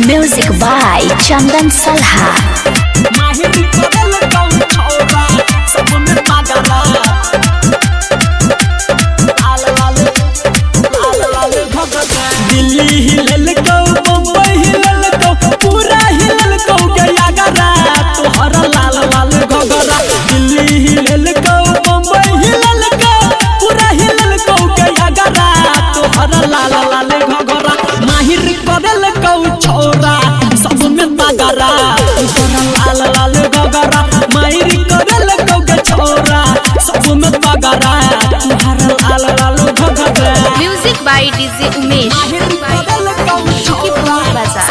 Music by Chandan Salha. Delhi हिलल को बम्बई हिलल को पूरा हिलल को गया गरा तोहर लाल लाल घगरा। दिल्ली हिलल को बम्बई हिलल को पूरा हिलल को गया गरा तोहर लाल लाल घगरा। माहिर करल को छोरा सब में मगरा तोहर लाल लाल घगरा। माहिर करल को छोरा सब में मगरा तोहर लाल लाल घगरा। Music by DJ Umesh. Shukipur Bazaar.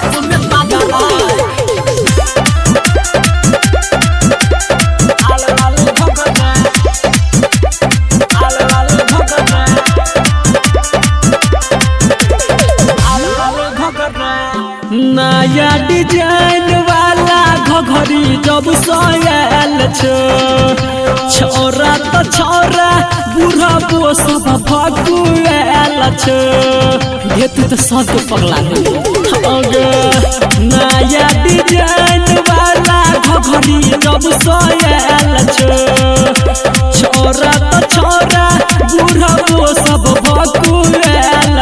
नया डिजाइन वाला घघरी जब सोयल छोरा तो छोरा बूढ़ा बो सब भगुएल ये तू तो सब पगला नया डिजाइन वाला घघरी जब सोयल छोरा तो छोरा बूढ़ा बो सब भगुएल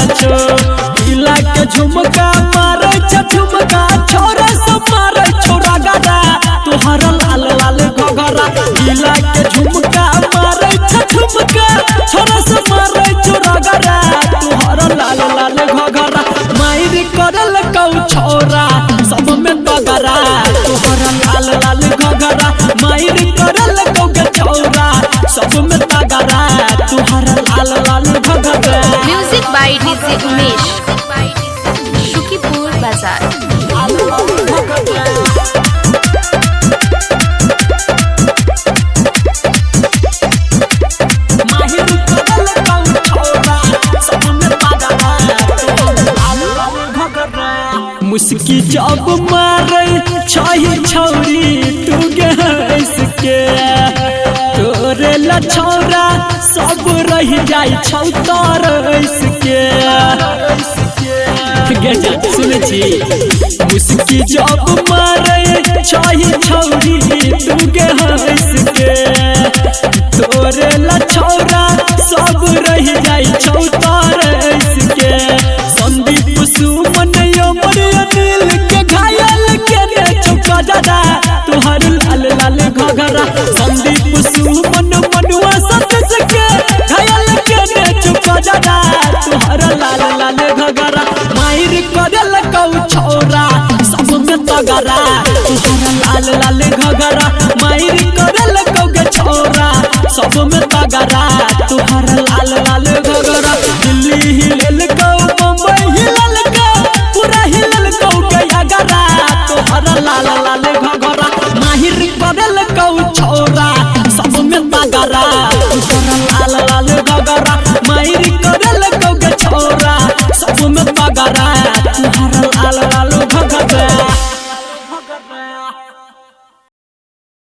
इला के झुमका मारे झुमका छोरा सब मारे छोरा गरा तोहर लाल लाल घगरा। इला के झुमका मारे झुमका छोरा सब मारे छोरा गरा तोहर लाल लाल घगरा। मायर करल कौ छोरा सब में बगरा तोहर लाल लाल घगरा। मायर करल कौ छोरा सब में बगरा तोहर लाल लाल घगरा। Music by DJ Umesh. Shukipur Bazaar. मुस्की जब मारे छही छौरी तू गैस के तोरे ला छौरा सब रह जाई छौ तरस के। सुने छी मुस्की जब मारे छही छौरी तू गैस के तोरे ला छौरा सब रह जाई छौ तरस के। संदीप सुमन अमर अनिल के घायल के ने चौका दादा तोहर लाल लाल घगरा। संदीप सुमन मनुआ सतस के घायल के ने चौका दादा तोहर लाल लाल घगरा। मायर करल कौ छोरा सब में तगरा तोहर लाल लाल घगरा। मायर करल कौ छोरा सब में तगरा तोहर लाल लाल घगरा। दिल्ली हिलल